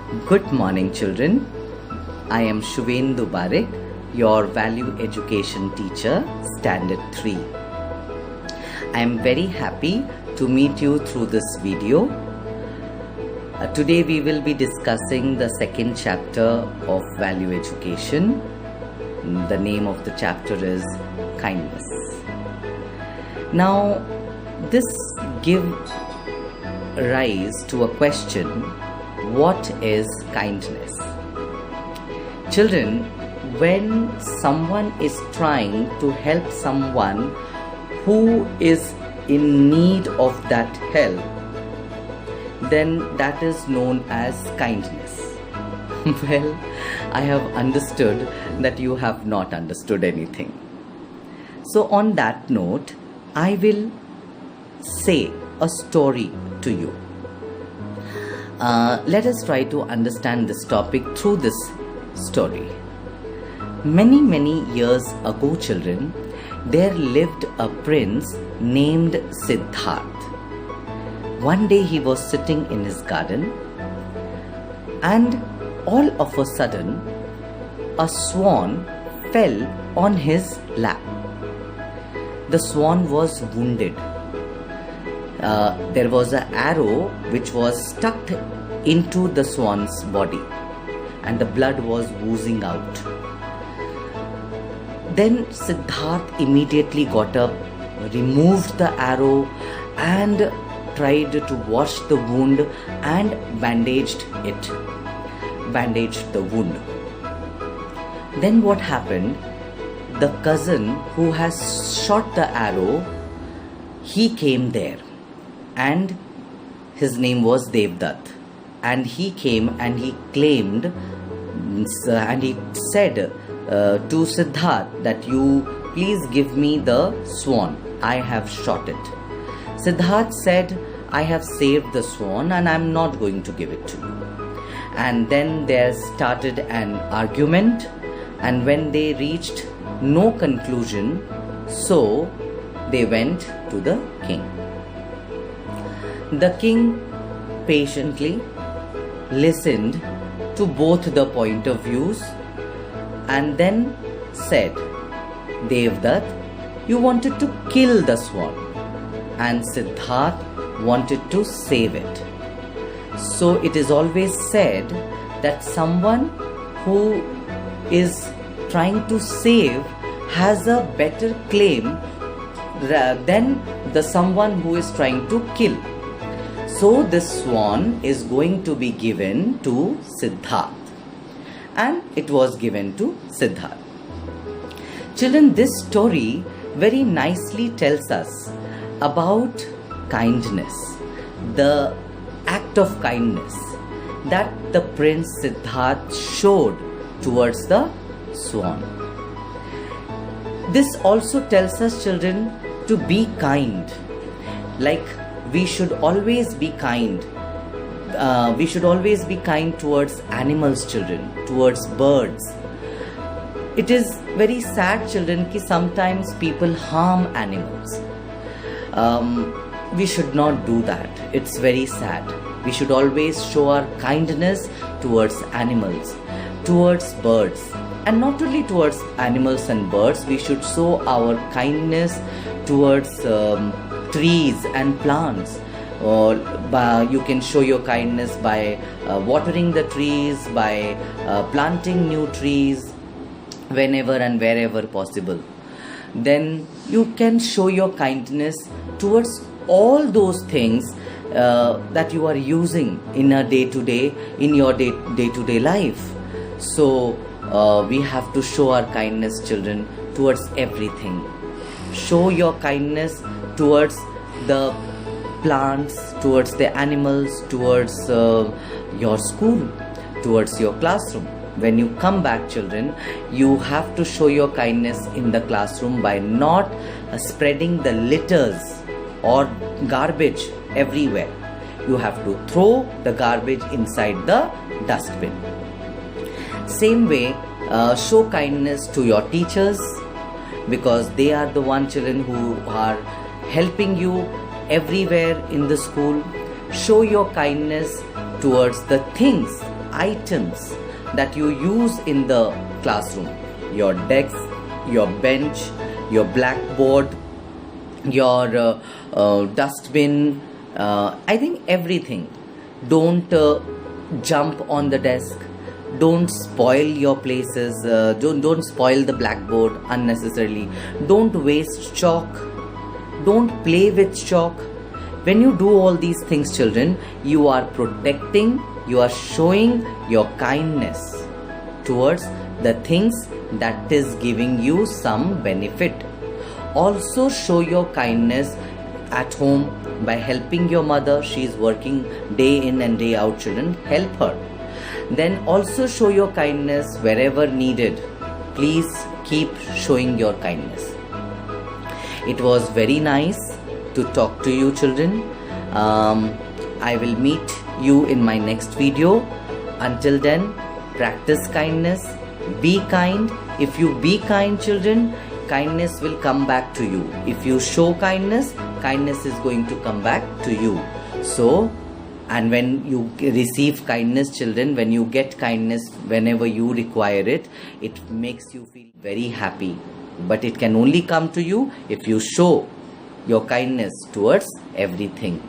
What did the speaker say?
Good morning, children. I am Shuvendu Barik, your value education teacher, Standard 3. I am very happy to meet you through this video. Today we will be discussing the second chapter of value education. The name of the chapter is kindness. Now, this gives rise to a question: what is kindness? Children, when someone is trying to help someone who is in need of that help, then that is known as kindness. Well, I have understood that you have not understood anything. So on that note, I will say a story to you. Let us try to understand this topic through this story. Many years ago, children, there lived a prince named Siddharth. One day he was sitting in his garden, and all of a sudden a swan fell on his lap. The swan was wounded. There was an arrow which was stuck into the swan's body, and the blood was oozing out. Then Siddharth immediately got up, removed the arrow, and tried to wash the wound and bandaged the wound. Then what happened? The cousin who has shot the arrow, he came there, and his name was Devdutt, and he came and he claimed and he said to Siddharth that you please give me the swan, I have shot it. Siddharth said, I have saved the swan and I am not going to give it to you. And then there started an argument, and when they reached no conclusion, so they went to the king. The king patiently listened to both the point of views and then said, Devdutt, you wanted to kill the swan, and Siddharth wanted to save it. So it is always said that someone who is trying to save has a better claim than the someone who is trying to kill. So this swan is going to be given to Siddharth, and it was given to Siddharth. Children, this story very nicely tells us about kindness, the act of kindness that the prince Siddharth showed towards the swan. This also tells us, children, to be kind. Like, we should always be kind. We should always be kind towards animals, children, towards birds. It is very sad, children, that sometimes people harm animals. We should not do that. It's very sad. We should always show our kindness towards animals, towards birds. And not only towards animals and birds, we should show our kindness towards trees and plants. Or you can show your kindness by watering the trees, by planting new trees whenever and wherever possible. Then you can show your kindness towards all those things that you are using in a day-to-day, in your day-to-day life. So we have to show our kindness, children, towards everything. Show your kindness towards the plants, towards the animals, towards your school, towards your classroom. When you come back, children, you have to show your kindness in the classroom by not spreading the litters or garbage everywhere. You have to throw the garbage inside the dustbin. Same way, show kindness to your teachers, because they are the one, children, who are helping you everywhere in the school. Show your kindness towards the things items that you use in the classroom, your desk, your bench, your blackboard, your dustbin, I think everything. Don't jump on the desk. Don't spoil your places. Don't spoil the blackboard unnecessarily. Don't waste chalk. Don't play with chalk. When you do all these things, children, you are protecting, you are showing your kindness towards the things that is giving you some benefit. Also show your kindness at home by helping your mother. She is working day in and day out, children. Help her. Then also show your kindness wherever needed. Please keep showing your kindness. It was very nice to talk to you, children. I will meet you in my next video. Until then, practice kindness. Be kind. If you be kind, children, kindness will come back to you. If you show kindness, kindness is going to come back to you. So, and when you receive kindness, children, when you get kindness whenever you require it, it makes you feel very happy. But it can only come to you if you show your kindness towards everything.